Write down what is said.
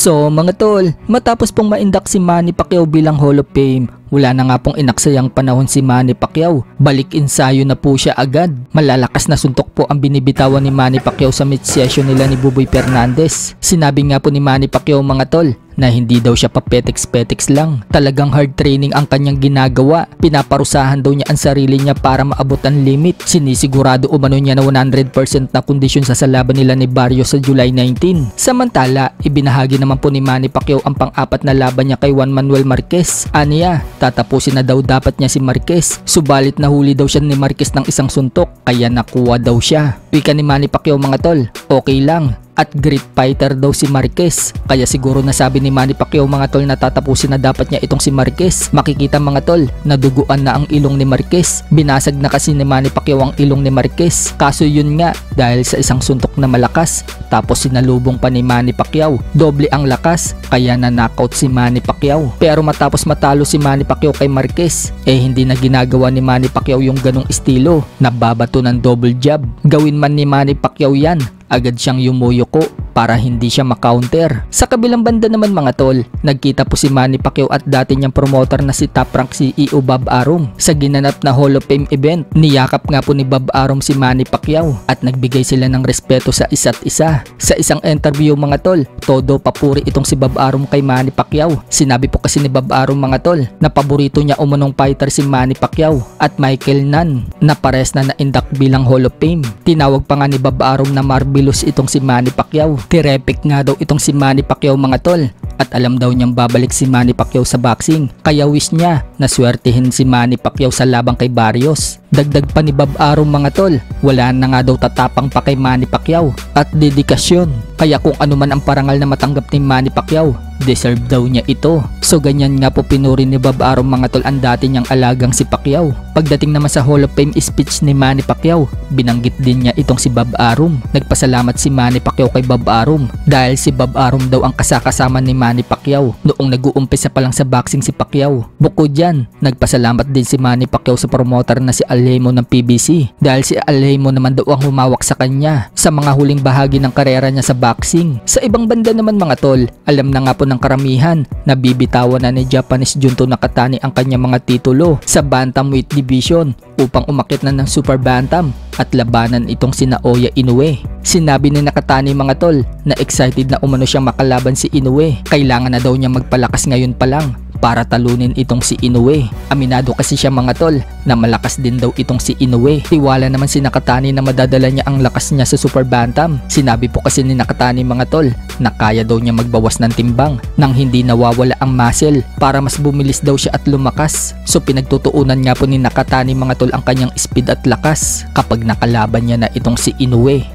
So mga tol, matapos pong maindak si Manny Pacquiao bilang Hall of Fame, wala na nga pong inaksayang panahon si Manny Pacquiao. Balik ensayo na po siya agad. Malalakas na suntok po ang binibitawan ni Manny Pacquiao sa mid-session nila ni Buboy Fernandez. Sinabi nga po ni Manny Pacquiao mga tol na hindi daw siya papetex-petex lang. Talagang hard training ang kanyang ginagawa. Pinaparusahan daw niya ang sarili niya para maabot ang limit. Sinisigurado umano niya na 100% na kondisyon sa laban nila ni Barrios sa July 19. Samantala, ibinahagi naman po ni Manny Pacquiao ang pang-apat na laban niya kay Juan Manuel Marquez. Aniya, tatapusin na daw dapat niya si Marquez. Subalit nahuli daw siya ni Marquez ng isang suntok, kaya nakuha daw siya. Wika ni Manny Pacquiao mga tol, okay lang. At great fighter daw si Marquez. Kaya siguro nasabi ni Manny Pacquiao mga tol na tatapusin na dapat niya itong si Marquez. Makikita mga tol, naduguan na ang ilong ni Marquez. Binasag na kasi ni Manny Pacquiao ang ilong ni Marquez. Kaso yun nga, dahil sa isang suntok na malakas, tapos sinalubong pa ni Manny Pacquiao. Doble ang lakas, kaya na-knockout si Manny Pacquiao. Pero matapos matalo si Manny Pacquiao kay Marquez, hindi na ginagawa ni Manny Pacquiao yung ganong estilo. Nababato ng double jab. Gawin man ni Manny Pacquiao yan, agad siyang yumuyuko para hindi siya makounter. Sa kabilang banda naman mga tol, nagkita po si Manny Pacquiao at dati niyang promoter na si Top Rank CEO Bob Arum sa ginanap na Hall of Fame event. Niyakap nga po ni Bob Arum si Manny Pacquiao at nagbigay sila ng respeto sa isa't isa. Sa isang interview mga tol, todo papuri itong si Bob Arum kay Manny Pacquiao. Sinabi po kasi ni Bob Arum mga tol na paborito niya umunong fighter si Manny Pacquiao at Michael Nunn na pares na na-induct bilang Hall of Fame. Tinawag pa nga ni Bob Arum na marvelous itong si Manny Pacquiao. Terrific nga daw itong si Manny Pacquiao mga tol at alam daw niyang babalik si Manny Pacquiao sa boxing, kaya wish niya na swertihin si Manny Pacquiao sa labang kay Barrios. Dagdag pa ni Bob Arum mga tol, wala na nga daw tatapang pa kay Manny Pacquiao at dedikasyon, kaya kung ano man ang parangal na matanggap ni Manny Pacquiao, deserve daw niya ito. So ganyan nga po pinuri ni Bob Arum mga tol ang dati niyang alagang si Pacquiao. Pagdating naman sa Hall of Fame speech ni Manny Pacquiao, binanggit din niya itong si Bob Arum. Nagpasalamat si Manny Pacquiao kay Bob Arum dahil si Bob Arum daw ang kasakasama ni Manny Pacquiao noong nag-uumpisa pa lang sa boxing si Pacquiao. Bukod dyan, nagpasalamat din si Manny Pacquiao sa promoter na si Alhemo ng PBC dahil si Alhemo naman daw ang humawak sa kanya sa mga huling bahagi ng karera niya sa boxing. Sa ibang banda naman mga tol, alam na nga po ng karamihan na bibitawan na ni Japanese Junto Nakatani ang kanyang mga titulo sa bantamweight division upang umakyat na ng super bantam at labanan itong si Naoya Inoue. Sinabi ni Nakatani mga tol na excited na umano siyang makalaban si Inoue. Kailangan na daw niya magpalakas ngayon pa lang para talunin itong si Inoue. Aminado kasi siya mga tol na malakas din daw itong si Inoue. Tiwala naman si Nakatani na madadala niya ang lakas niya sa super bantam. Sinabi po kasi ni Nakatani mga tol na kaya daw niya magbawas ng timbang nang hindi nawawala ang muscle para mas bumilis daw siya at lumakas. So pinagtutuunan nga po ni Nakatani mga tol ang kanyang speed at lakas kapag nakalaban niya na itong si Inoue.